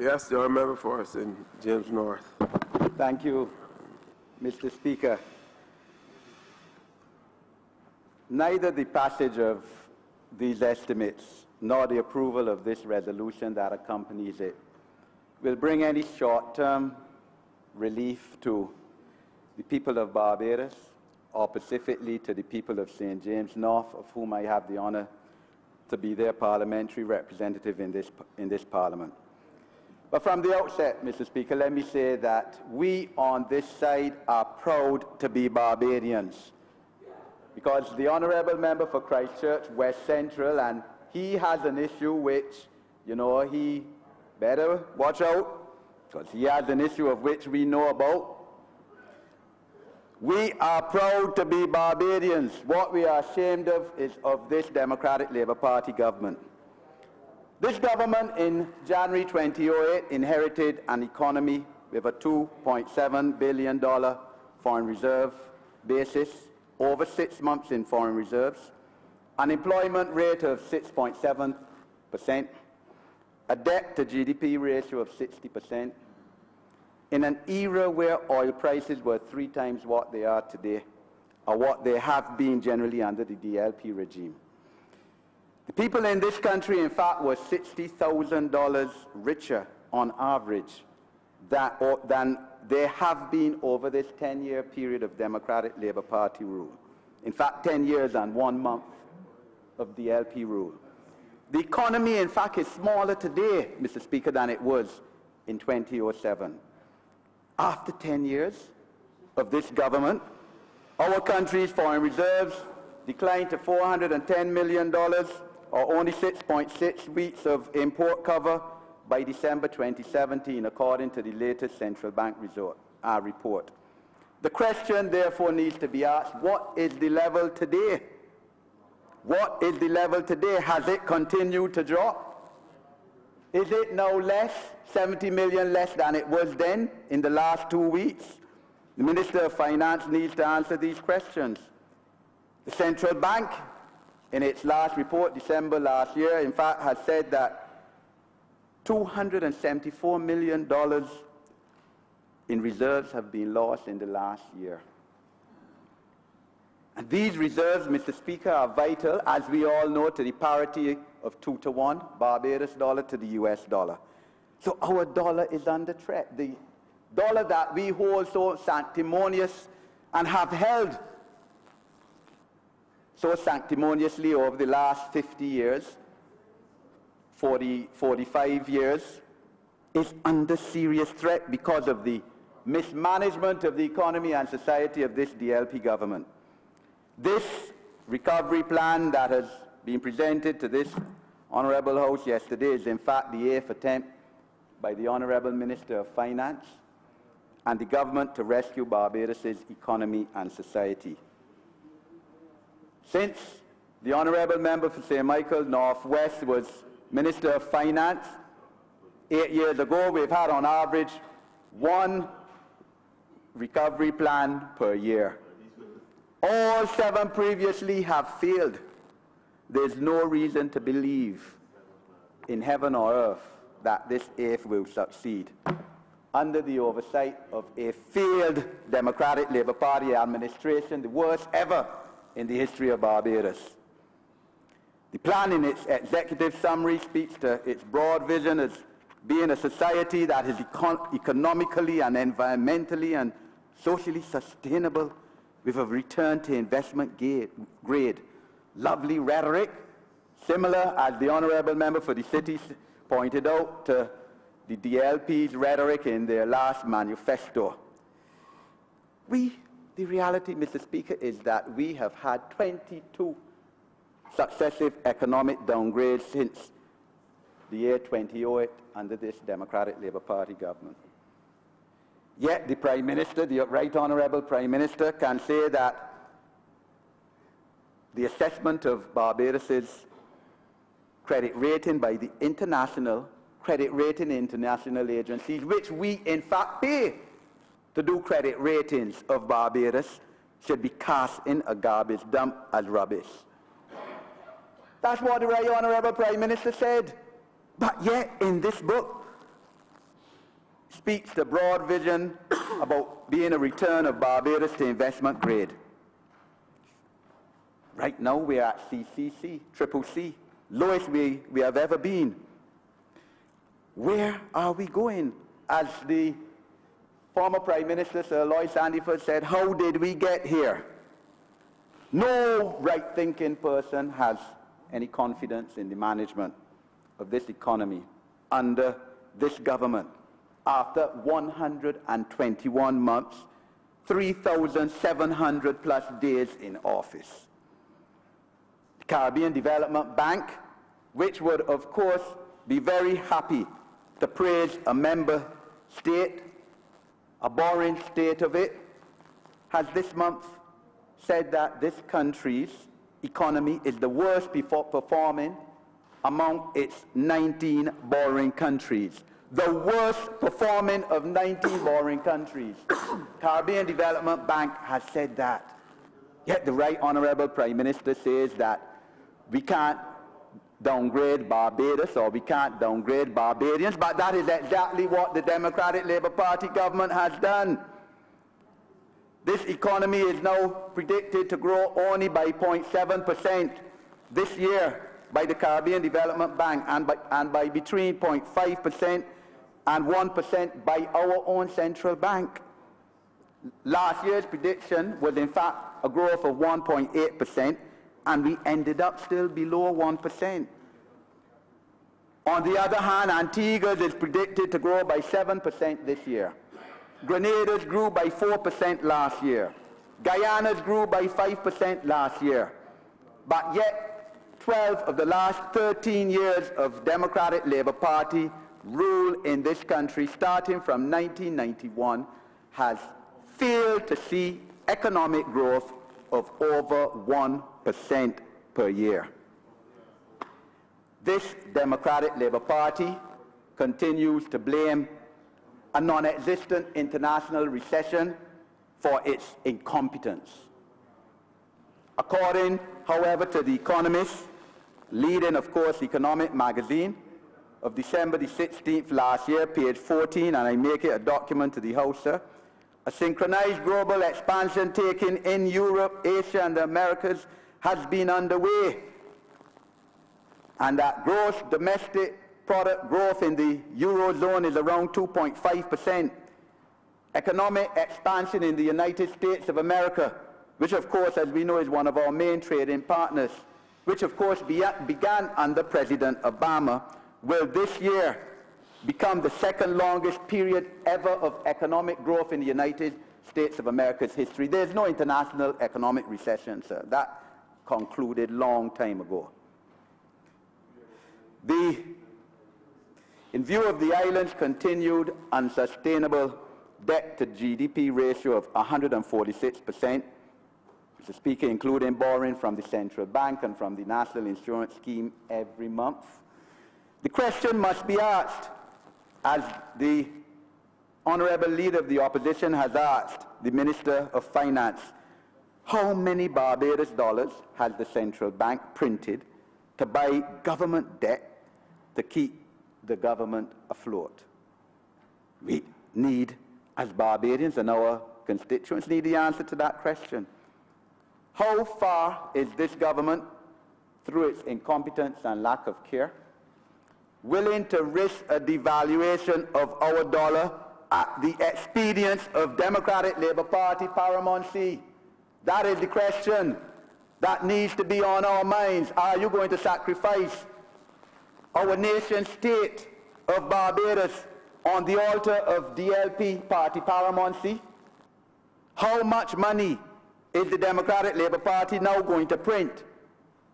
Yes, the honourable member for us in James North. Thank you, Mr. Speaker. Neither the passage of these estimates nor the approval of this resolution that accompanies it will bring any short-term relief to the people of Barbados, or specifically to the people of St. James North, of whom I have the honour to be their parliamentary representative in this Parliament. But from the outset, Mr. Speaker, let me say that we on this side are proud to be Barbadians, because the honourable member for Christchurch, West Central, and he has an issue which, you know, he better watch out, because he has an issue of which we know about. We are proud to be Barbadians. What we are ashamed of is of this Democratic Labour Party government. This government in January 2008 inherited an economy with a $2.7 billion foreign reserve basis, over 6 months in foreign reserves, an employment rate of 6.7%, a debt to GDP ratio of 60%, in an era where oil prices were 3 times what they are today, or what they have been generally under the DLP regime. The people in this country, in fact, were $60,000 richer on average than they have been over this 10-year period of Democratic Labour Party rule. In fact, 10 years and 1 month of DLP rule. The economy, in fact, is smaller today, Mr. Speaker, than it was in 2007. After 10 years of this government, our country's foreign reserves declined to $410 million, or only 6.6 weeks of import cover by December 2017, according to the latest central bank report. The question, therefore, needs to be asked, what is the level today? What is the level today? Has it continued to drop? Is it now less, 70 million less than it was then in the last 2 weeks? The Minister of Finance needs to answer these questions. The central bank, in its last report, December last year, in fact, has said that $274 million in reserves have been lost in the last year. And these reserves, Mr. Speaker, are vital, as we all know, to the parity of 2-to-1, Barbados dollar to the US dollar. So our dollar is under threat. The dollar that we hold so sanctimonious and have held so sanctimoniously over the last 50 years, 45 years, is under serious threat because of the mismanagement of the economy and society of this DLP government. This recovery plan that has been presented to this Honourable House yesterday is in fact the 8th attempt by the Honourable Minister of Finance and the government to rescue Barbados' economy and society. Since the Honourable Member for St. Michael North West was Minister of Finance 8 years ago, we've had on average 1 recovery plan per year. All 7 previously have failed. There's no reason to believe in heaven or earth that this 8th will succeed under the oversight of a failed Democratic Labour Party administration, the worst ever in the history of Barbados. The plan in its executive summary speaks to its broad vision as being a society that is economically and environmentally and socially sustainable with a return to investment grade. Lovely rhetoric, similar, as the Honourable Member for the City pointed out, to the DLP's rhetoric in their last manifesto. The reality, Mr. Speaker, is that we have had 22 successive economic downgrades since the year 2008 under this Democratic Labour Party government. Yet the Prime Minister, the Right Honourable Prime Minister, can say that the assessment of Barbados' credit rating by the international credit rating international agencies, which we in fact pay to do credit ratings of Barbados, should be cast in a garbage dump as rubbish. That's what the Right Honourable Prime Minister said. But yet, in this book, speaks the broad vision about being a return of Barbados to investment grade. Right now we're at triple C, lowest we have ever been. Where are we going? As the former Prime Minister, Sir Lloyd Sandiford, said, how did we get here? No right-thinking person has any confidence in the management of this economy under this government. After 121 months, 3,700 plus days in office. The Caribbean Development Bank, which would of course be very happy to praise a member state, a borrowing state of it, has this month said that this country's economy is the worst performing among its 19 borrowing countries. The worst performing of 19 borrowing countries. Caribbean Development Bank has said that. Yet the Right Honourable Prime Minister says that we can't downgrade Barbados or we can't downgrade Barbadians, but that is exactly what the Democratic Labour Party government has done. This economy is now predicted to grow only by 0.7% this year by the Caribbean Development Bank and by between 0.5% and 1% by our own central bank. Last year's prediction was in fact a growth of 1.8%, and we ended up still below 1%. On the other hand, Antigua's is predicted to grow by 7% this year. Grenada's grew by 4% last year. Guyana's grew by 5% last year. But yet, 12 of the last 13 years of Democratic Labour Party rule in this country, starting from 1991, has failed to see economic growth of over 1% per year. This Democratic Labour Party continues to blame a non-existent international recession for its incompetence. According, however, to The Economist, leading, of course, economic magazine, of December the 16th last year, page 14, and I make it a document to the House, sir, a synchronized global expansion taking in Europe, Asia, and the Americas has been underway, and that gross domestic product growth in the Eurozone is around 2.5%. Economic expansion in the United States of America, which of course, as we know, is one of our main trading partners, which of course began under President Obama, will this year become the second longest period ever of economic growth in the United States of America's history. There's no international economic recession, sir. That concluded long time ago. In view of the island's continued unsustainable debt-to-GDP ratio of 146%, Mr. Speaker, including borrowing from the central bank and from the National Insurance Scheme every month, the question must be asked, as the Honourable Leader of the Opposition has asked the Minister of Finance, how many Barbados dollars has the central bank printed to buy government debt to keep the government afloat? We need, as Barbadians and our constituents, need the answer to that question. How far is this government, through its incompetence and lack of care, willing to risk a devaluation of our dollar at the expedience of Democratic Labour Party paramountcy? That is the question that needs to be on our minds. Are you going to sacrifice our nation state of Barbados on the altar of DLP party paramountcy? How much money is the Democratic Labour Party now going to print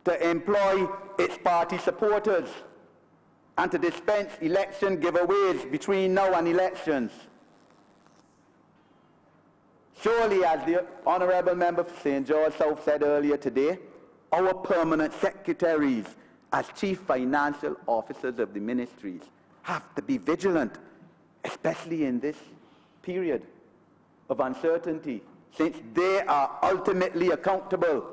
to employ its party supporters and to dispense election giveaways between now and elections? Surely, as the Honourable Member for St. George South said earlier today, our permanent secretaries as chief financial officers of the ministries have to be vigilant, especially in this period of uncertainty, since they are ultimately accountable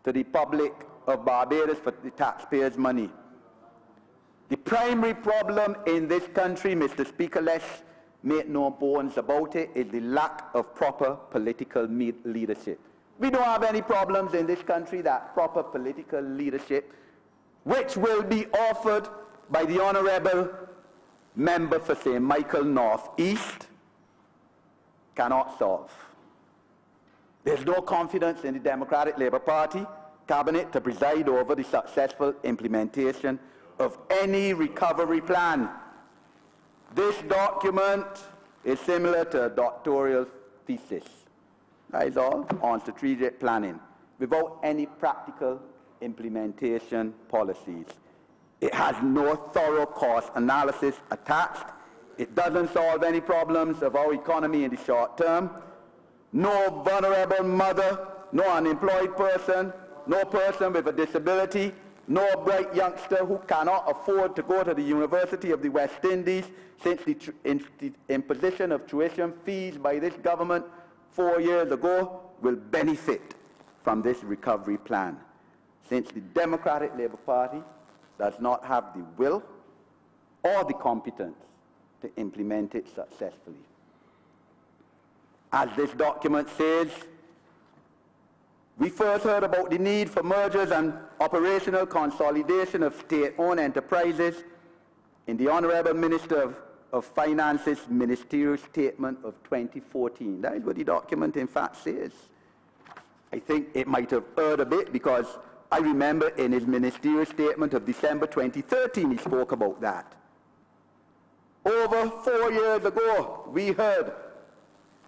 to the public of Barbados for the taxpayers' money. The primary problem in this country, Mr. Speaker, lest make no bones about it, is the lack of proper political leadership. We don't have any problems in this country that proper political leadership, which will be offered by the Honourable Member for St. Michael North East, cannot solve. There's no confidence in the Democratic Labour Party cabinet to preside over the successful implementation of any recovery plan. This document is similar to a doctoral thesis. That is all, on strategic planning, without any practical implementation policies. It has no thorough cost analysis attached. It doesn't solve any problems of our economy in the short term. No vulnerable mother, no unemployed person, no person with a disability, no bright youngster who cannot afford to go to the University of the West Indies, since the imposition of tuition fees by this government 4 years ago, will benefit from this recovery plan, since the Democratic Labour Party does not have the will or the competence to implement it successfully. As this document says, we first heard about the need for mergers and operational consolidation of state-owned enterprises in the Honourable Minister of Finance's ministerial statement of 2014. That is what the document in fact says. I think it might have erred a bit, because I remember in his ministerial statement of December 2013 he spoke about that. Over 4 years ago, we heard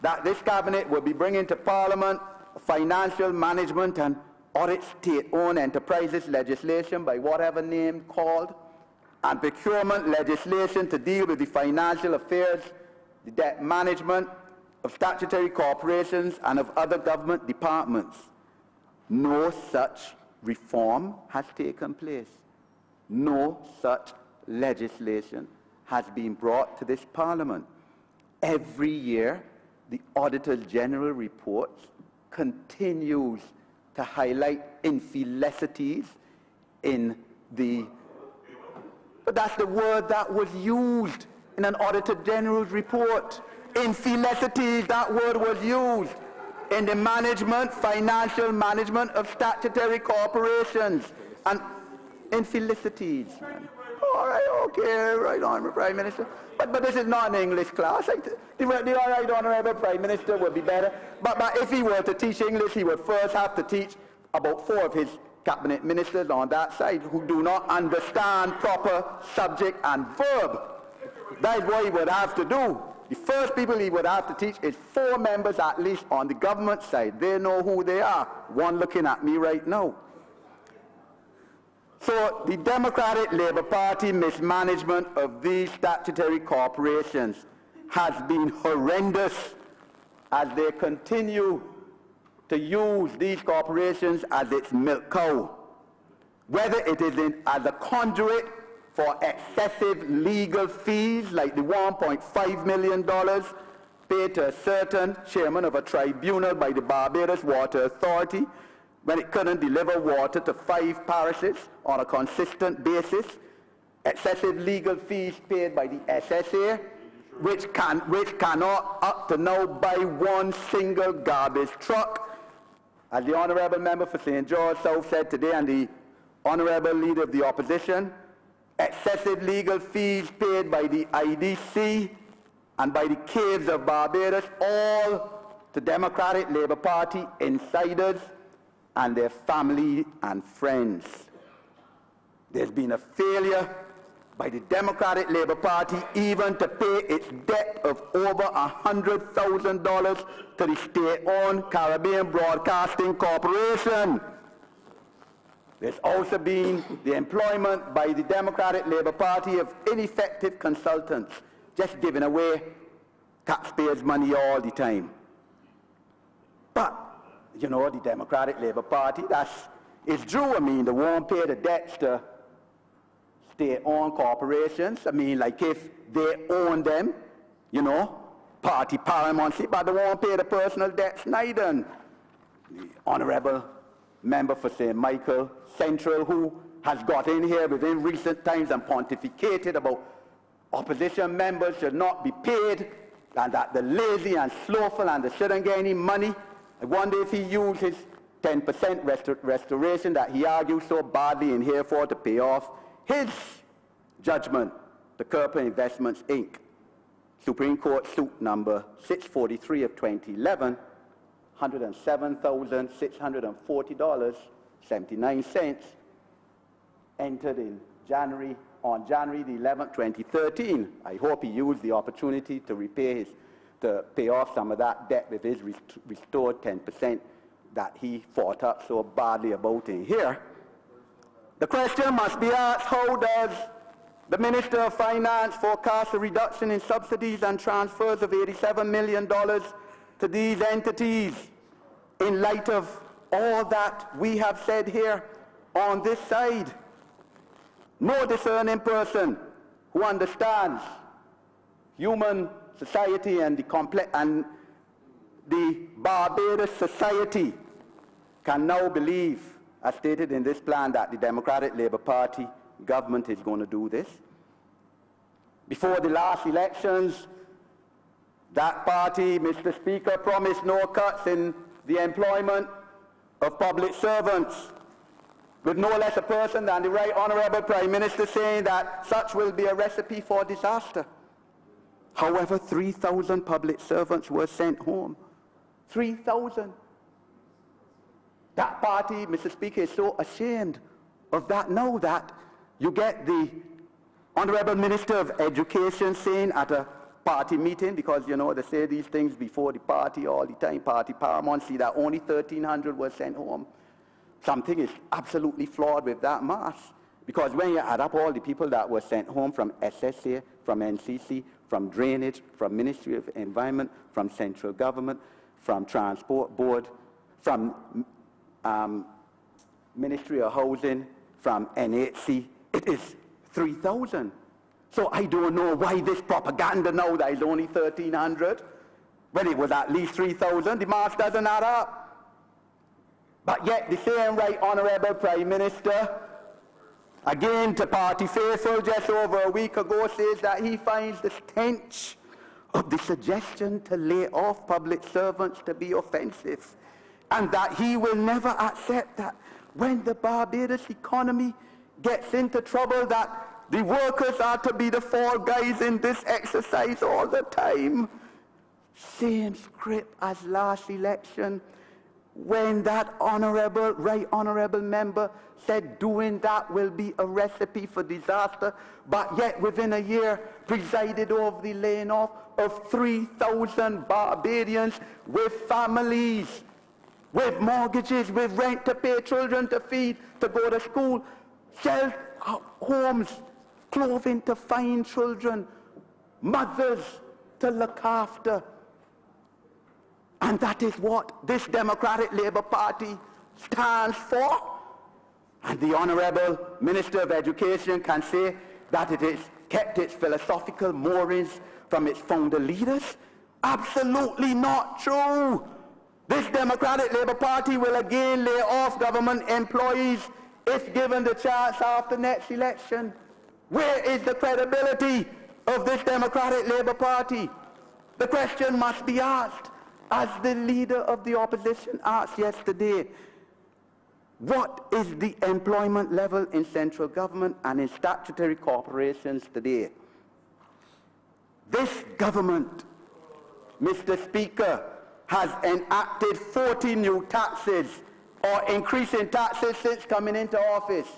that this cabinet will be bringing to Parliament financial management and audit state-owned enterprises legislation, by whatever name called, and procurement legislation to deal with the financial affairs, the debt management of statutory corporations and of other government departments. No such reform has taken place. No such legislation has been brought to this Parliament. Every year, the Auditor General reports continues to highlight infelicities in the, but that's the word that was used in an Auditor General's report. Infelicities, that word was used in the management, financial management of statutory corporations. And infelicities. All right, okay, right, Honourable Prime Minister. But this is not an English class. The right Honourable Prime Minister would be better. But if he were to teach English, he would first have to teach about 4 of his cabinet ministers on that side who do not understand proper subject and verb. That is what he would have to do. The first people he would have to teach is 4 members at least on the government side. They know who they are. One looking at me right now. So the Democratic Labour Party mismanagement of these statutory corporations has been horrendous, as they continue to use these corporations as its milk cow, whether it is as a conduit for excessive legal fees like the $1.5 million paid to a certain chairman of a tribunal by the Barbados Water Authority when it couldn't deliver water to 5 parishes on a consistent basis, excessive legal fees paid by the SSA, which cannot up to now buy 1 single garbage truck. As the Honourable Member for St. George South said today, and the Honourable Leader of the Opposition, excessive legal fees paid by the IDC and by the Caves of Barbados, all to Democratic Labour Party insiders and their family and friends. There's been a failure by the Democratic Labour Party even to pay its debt of over $100,000 to the state-owned Caribbean Broadcasting Corporation. There's also been the employment by the Democratic Labour Party of ineffective consultants, just giving away taxpayers' money all the time. But you know, the Democratic Labour Party, it's true. I mean, they won't pay the debts to state-owned corporations. I mean, like if they own them, you know, party paramountcy, but they won't pay the personal debts neither. And the Honourable Member for St. Michael Central, who has got in here within recent times and pontificated about opposition members should not be paid and that the lazy and slothful and they shouldn't get any money. I wonder if he used his 10% restoration that he argued so badly in here for to pay off his judgment, the Kerper Investments, Inc. Supreme Court suit number 643 of 2011, $107,640.79, entered in on January the 11th, 2013. I hope he used the opportunity to pay off some of that debt with his restored 10% that he fought up so badly about in here. The question must be asked, how does the Minister of Finance forecast a reduction in subsidies and transfers of $87 million to these entities in light of all that we have said here on this side? No discerning person who understands human society and the Barbados society can now believe, as stated in this plan, that the Democratic Labour Party government is going to do this. Before the last elections, that party, Mr. Speaker, promised no cuts in the employment of public servants, with no less a person than the Right Honourable Prime Minister saying that such will be a recipe for disaster. However, 3,000 public servants were sent home. 3,000. That party, Mr. Speaker, is so ashamed of that now that you get the Honourable Minister of Education saying at a party meeting, because, you know, they say these things before the party all the time, party paramountcy, that only 1,300 were sent home. Something is absolutely flawed with that math, because when you add up all the people that were sent home from SSA, from NCC, from Drainage, from Ministry of Environment, from Central Government, from Transport Board, from Ministry of Housing, from NHC, it is 3,000. So I don't know why this propaganda now that is only 1,300, when it was at least 3,000, the math doesn't add up. But yet the same Right Honourable Prime Minister, again to Party Faithful just over a week ago, says that he finds the stench of the suggestion to lay off public servants to be offensive, and that he will never accept that when the Barbados economy gets into trouble, that the workers are to be the fall guys in this exercise all the time. Same script as last election, when that Right Honourable member said doing that will be a recipe for disaster, but yet within a year presided over the laying off of 3,000 Barbadians with families, with mortgages, with rent to pay, children to feed, to go to school, sell homes, clothing to find children, mothers to look after. And that is what this Democratic Labour Party stands for. And the Honourable Minister of Education can say that it has kept its philosophical moorings from its founder leaders. Absolutely not true. This Democratic Labour Party will again lay off government employees if given the chance after next election. Where is the credibility of this Democratic Labour Party? The question must be asked, as the leader of the opposition asked yesterday. What is the employment level in central government and in statutory corporations today? This government, Mr. Speaker, has enacted 40 new taxes or increasing taxes since coming into office.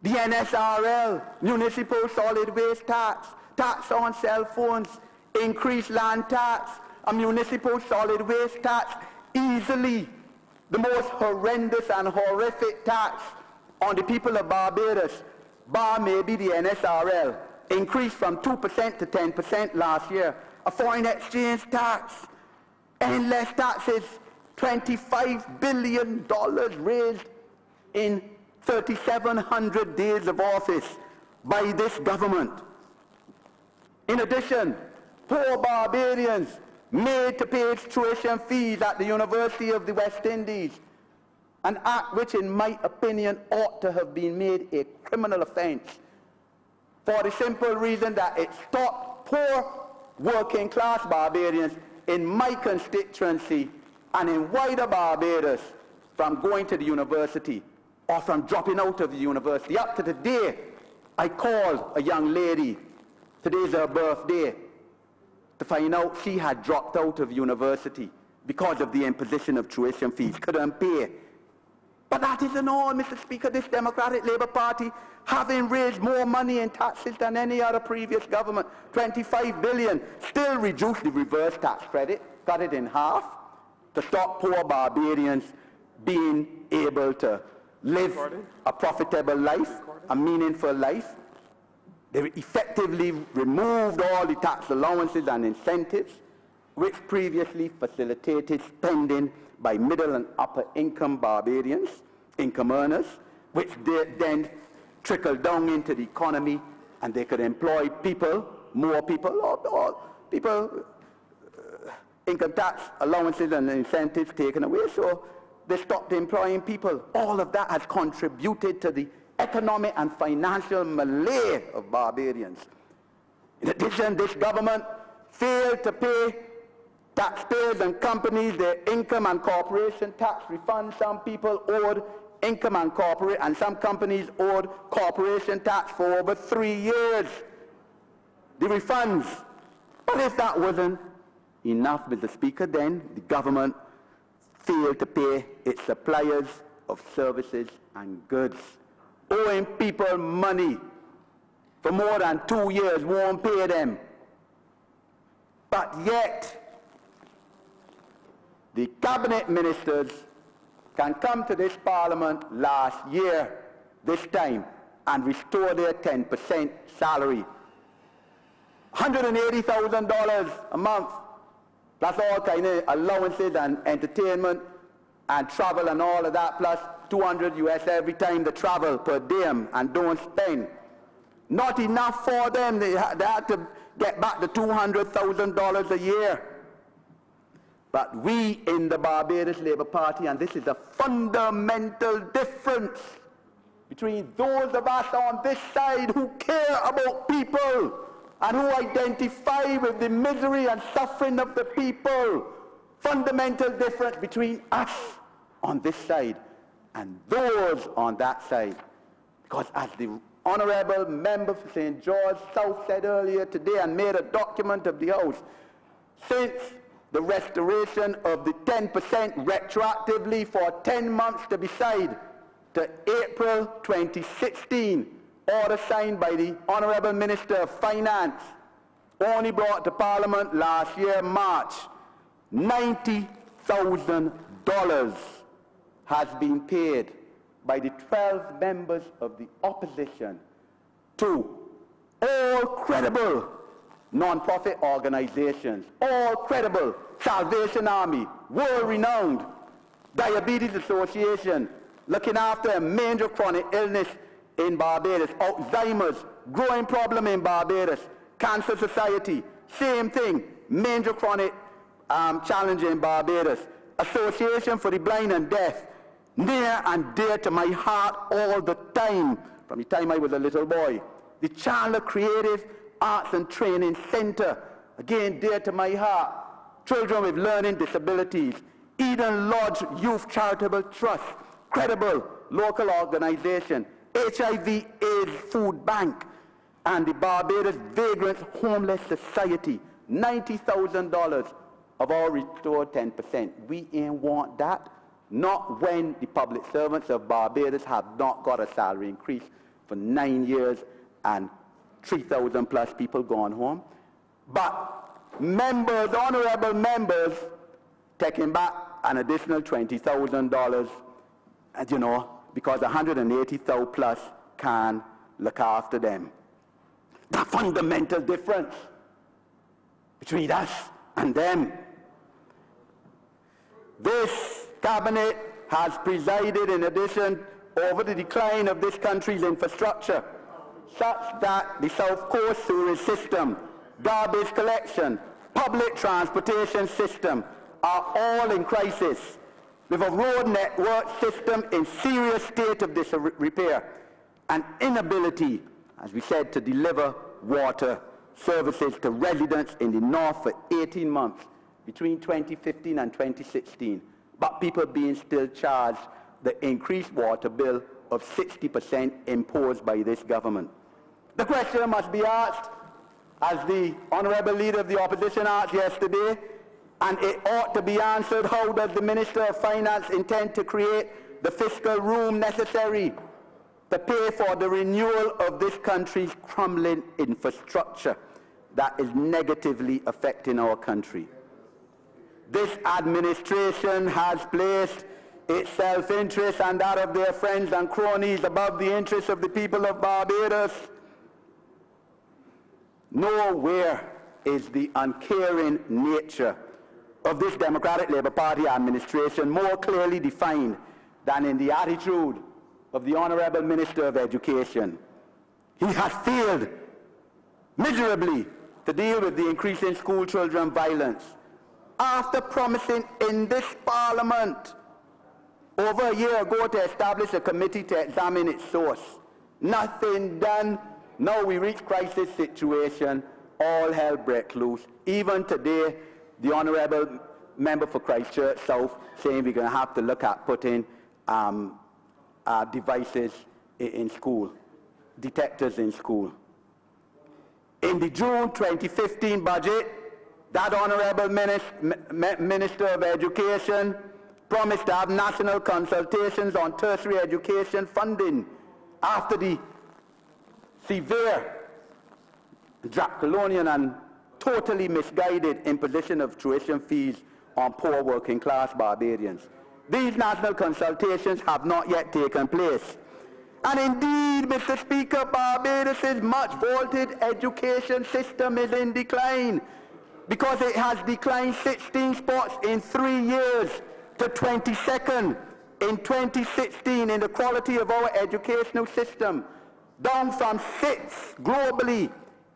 The NSRL, municipal solid waste tax, tax on cell phones, increased land tax, a municipal solid waste tax, easily the most horrendous and horrific tax on the people of Barbados, bar maybe the NSRL, increased from 2% to 10% last year. A foreign exchange tax, endless taxes, $25 billion raised in 3,700 days of office by this government. In addition, poor Barbadians made to pay its tuition fees at the University of the West Indies, an act which, in my opinion, ought to have been made a criminal offence, for the simple reason that it stopped poor working class Barbadians in my constituency and in wider Barbados from going to the university or from dropping out of the university. Up to today, I called a young lady, today's her birthday, to find out she had dropped out of university because of the imposition of tuition fees, couldn't pay. But that isn't all, Mr. Speaker. This Democratic Labour Party, having raised more money in taxes than any other previous government, 25 billion, still reduced the reverse tax credit, cut it in half, to stop poor Barbadians being able to live a profitable life, a meaningful life. They effectively removed all the tax allowances and incentives, which previously facilitated spending by middle and upper income Barbadians, income earners, which then trickled down into the economy, and they could employ people, more people, or people, income tax allowances and incentives taken away, so they stopped employing people. All of that has contributed to the economic and financial malaise of Barbadians. In addition, this government failed to pay taxpayers and companies their income and corporation tax refunds. Some people owed income and some companies owed corporation tax for over 3 years. The refunds. But if that wasn't enough, Mr. Speaker, then the government failed to pay its suppliers of services and goods, owing people money for more than 2 years, won't pay them. But yet, the cabinet ministers can come to this parliament last year, this time, and restore their 10% salary. $180,000 a month, plus all kind of allowances and entertainment and travel and all of that, plus $200 US every time they travel per diem and don't spend. Not enough for them. They had to get back the $200,000 a year. But we in the Barbados Labour Party, and this is a fundamental difference between those of us on this side who care about people and who identify with the misery and suffering of the people, fundamental difference between us on this side and those on that side. Because as the Honourable Member for St. George South said earlier today and made a document of the House, since the restoration of the 10% retroactively for 10 months to be signed to April 2016, order signed by the Honourable Minister of Finance, only brought to Parliament last year, March, $90,000 has been paid by the 12 members of the opposition to all credible non-profit organizations, all credible, Salvation Army, world-renowned, Diabetes Association, looking after a major chronic illness in Barbados, Alzheimer's, growing problem in Barbados, Cancer Society, same thing, major chronic challenge in Barbados, Association for the Blind and Deaf, near and dear to my heart all the time, from the time I was a little boy. The Chandler Creative Arts and Training Center, again dear to my heart. Children with learning disabilities, Eden Lodge Youth Charitable Trust, credible local organization, HIV/AIDS Food Bank, and the Barbados Vagrants Homeless Society, $90,000 of our restored 10%. We ain't want that, not when the public servants of Barbados have not got a salary increase for 9 years and 3,000 plus people gone home. But members, honourable members, taking back an additional $20,000, and you know, because 180,000 plus can look after them. The fundamental difference between us and them. This cabinet has presided, in addition, over the decline of this country's infrastructure, such that the South Coast sewerage system, garbage collection, public transportation system are all in crisis, with a road network system in serious state of disrepair and inability, as we said, to deliver water services to residents in the north for 18 months between 2015 and 2016, but people being still charged the increased water bill of 60% imposed by this government. The question must be asked, as the Honourable Leader of the Opposition asked yesterday, and it ought to be answered: how does the Minister of Finance intend to create the fiscal room necessary to pay for the renewal of this country's crumbling infrastructure that is negatively affecting our country? This administration has placed its self-interest and that of their friends and cronies above the interests of the people of Barbados. Nowhere is the uncaring nature of this Democratic Labour Party administration more clearly defined than in the attitude of the Honourable Minister of Education. He has failed miserably to deal with the increasing school children violence, after promising in this Parliament over a year ago to establish a committee to examine its source. Nothing done. Now we reach crisis situation, all hell break loose. Even today, the Honourable Member for Christchurch South saying we're going to have to look at putting devices in school, detectors in school. In the June 2015 budget, that Honourable Minister of Education promised to have national consultations on tertiary education funding after the severe, draconian and totally misguided imposition of tuition fees on poor working class Barbadians. These national consultations have not yet taken place. And indeed, Mr. Speaker, Barbados' much vaunted education system is in decline, because it has declined 16 spots in 3 years to 22nd in 2016 in the quality of our educational system, down from 6 globally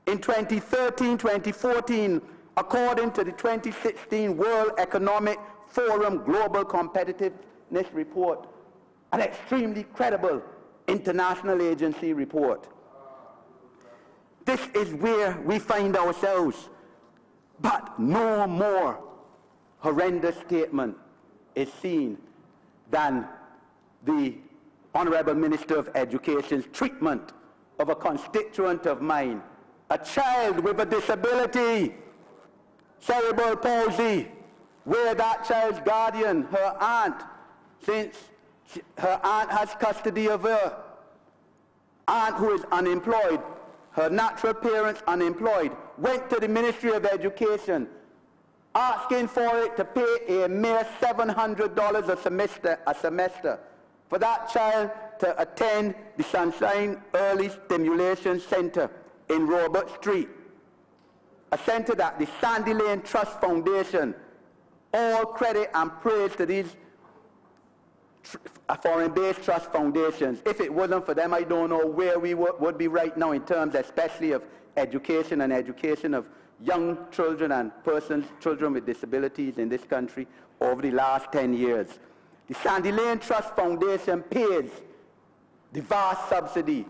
in 2013-2014, according to the 2016 World Economic Forum Global Competitiveness Report, an extremely credible international agency report. This is where we find ourselves. But no more horrendous statement is seen than the Honourable Minister of Education's treatment of a constituent of mine, a child with a disability, cerebral palsy, where that child's guardian, her aunt, since her aunt has custody of her aunt who is unemployed, her natural parents unemployed, went to the Ministry of Education asking for it to pay a mere $700 a semester for that child to attend the Sunshine Early Stimulation Center in Robert Street, a center that the Sandy Lane Trust Foundation, all credit and praise to these foreign-based trust foundations. If it wasn't for them, I don't know where we would be right now in terms especially of education and education of young children and children with disabilities in this country over the last 10 years. The Sandy Lane Trust Foundation pays the vast subsidy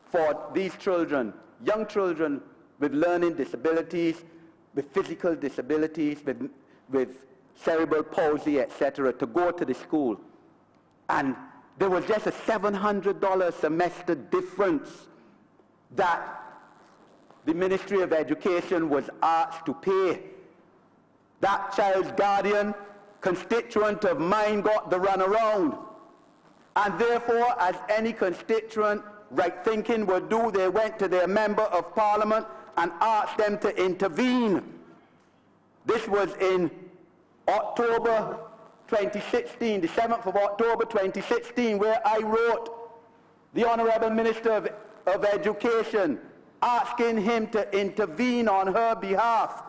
for these children, young children with learning disabilities, with physical disabilities, with cerebral palsy, etc., to go to the school. And there was just a $700 semester difference that the Ministry of Education was asked to pay. That child's guardian, constituent of mine, got the runaround. And therefore, as any constituent right-thinking would do, they went to their Member of Parliament and asked them to intervene. This was in October 2016, the 7th of October 2016, where I wrote the Honourable Minister of Education asking him to intervene on her behalf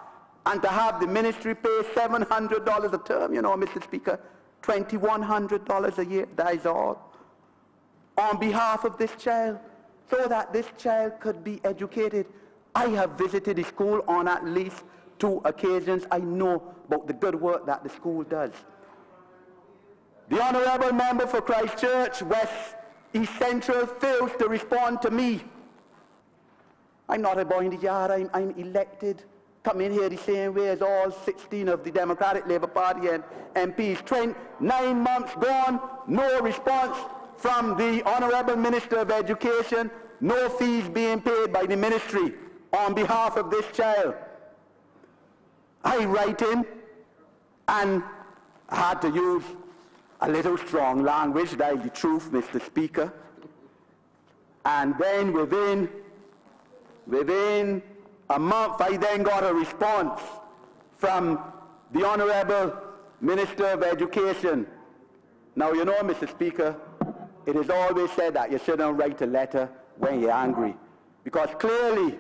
and to have the ministry pay $700 a term, you know, Mr. Speaker, $2,100 a year, that is all, on behalf of this child, so that this child could be educated. I have visited the school on at least 2 occasions. I know about the good work that the school does. The Honourable Member for Christchurch West East Central fails to respond to me. I'm not a boy in the yard. I'm elected. Come in here the same way as all 16 of the Democratic Labour Party and MPs. 9 months gone, no response from the Honourable Minister of Education, no fees being paid by the ministry on behalf of this child. I write in and I had to use a little strong language, that is the truth, Mr. Speaker. And then within a month, I then got a response from the Honourable Minister of Education. Now, you know, Mr. Speaker, it is always said that you shouldn't write a letter when you're angry, because clearly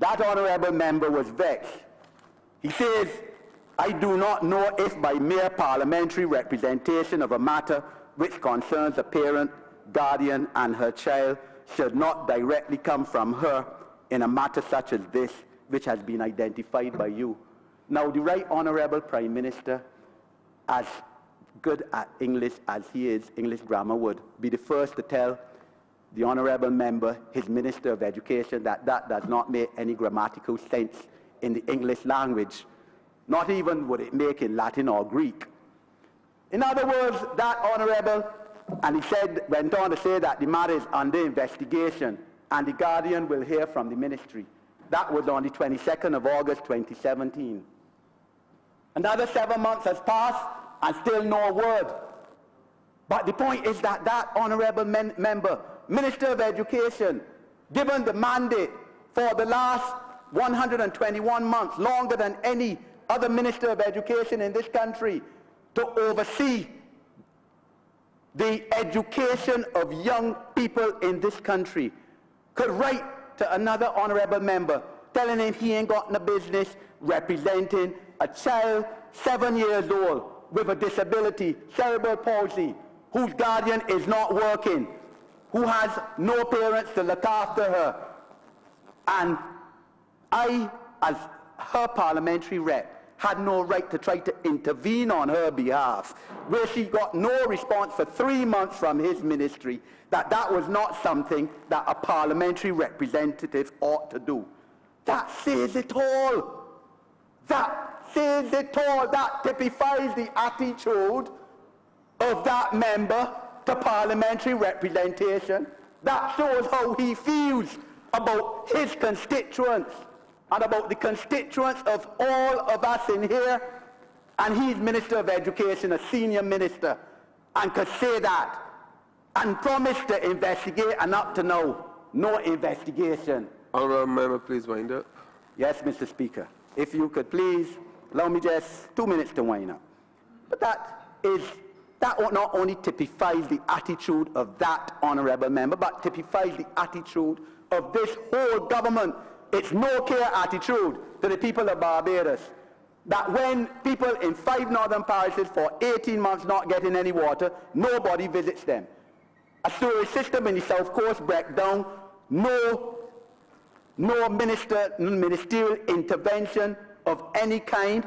that honourable member was vexed. He says, I do not know if by mere parliamentary representation of a matter which concerns a parent, guardian, and her child should not directly come from her in a matter such as this, which has been identified by you. Now, the Right Honourable Prime Minister, as good at English as he is, English grammar, would be the first to tell the honourable member, his Minister of Education, that that does not make any grammatical sense in the English language. Not even would it make in Latin or Greek. In other words, that honourable, and he went on to say that the matter is under investigation and the Guardian will hear from the ministry. That was on the 22nd of August 2017. Another 7 months has passed and still no word. But the point is that that honourable member, Minister of Education, given the mandate for the last 121 months, longer than any other Minister of Education in this country, to oversee the education of young people in this country, could write to another honourable member telling him he ain't got no business representing a child 7 years old with a disability, cerebral palsy, whose guardian is not working, who has no parents to look after her. And I, as her parliamentary rep, had no right to try to intervene on her behalf, where she got no response for 3 months from his ministry, that was not something that a parliamentary representative ought to do. That says it all. That says it all. That typifies the attitude of that member to parliamentary representation. That shows how he feels about his constituents and about the constituents of all of us in here. And he's Minister of Education, a senior minister, and could say that and promise to investigate, and up to now, no investigation. Honourable member, please wind up. Yes, Mr. Speaker. If you could please allow me just 2 minutes to wind up. But that not only typifies the attitude of that honourable member, but typifies the attitude of this whole government. It's no care attitude to the people of Barbados. That when people in 5 northern parishes for 18 months not getting any water, nobody visits them. A sewerage system in the South Coast break down, no ministerial intervention of any kind,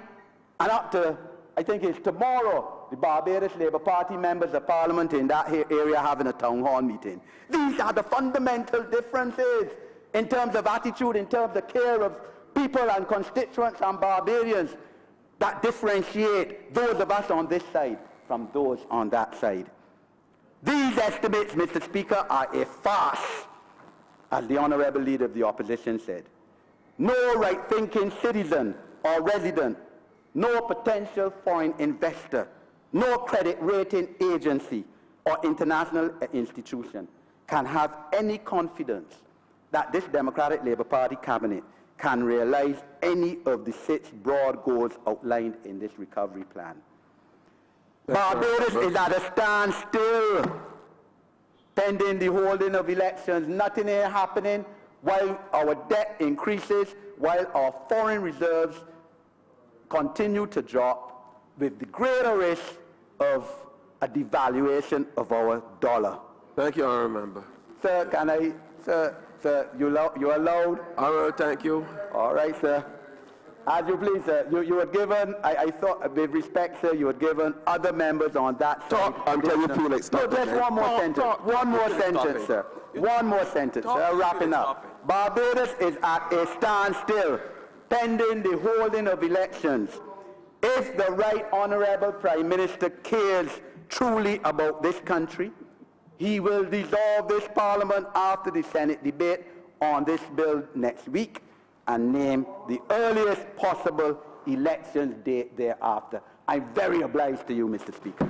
and up to, I think it's tomorrow, the Barbados Labour Party members of Parliament in that area having a town hall meeting. These are the fundamental differences in terms of attitude, in terms of care of people and constituents and Barbadians, that differentiate those of us on this side from those on that side. These estimates, Mr. Speaker, are a farce, as the Honourable Leader of the Opposition said. No right-thinking citizen or resident, no potential foreign investor, no credit rating agency or international institution can have any confidence that this Democratic Labour Party cabinet can realise any of the 6 broad goals outlined in this recovery plan. Barbados is at a standstill pending the holding of elections. Nothing is happening while our debt increases, while our foreign reserves continue to drop, with the greater risk of a devaluation of our dollar. Thank you, Honourable Member. Sir, can I, sir, you allowed? Honourable, thank you. All right, sir. As you please, sir. You had given, I thought, with respect, sir, you had given other members on that talk until you feel like stopping. No, just one more sentence. One more sentence, sir. One more sentence, sir. Wrapping up. Barbados is at a standstill, pending the holding of elections. If the Right Honourable Prime Minister cares truly about this country, he will dissolve this Parliament after the Senate debate on this bill next week and name the earliest possible elections date thereafter. I'm very obliged to you, Mr. Speaker.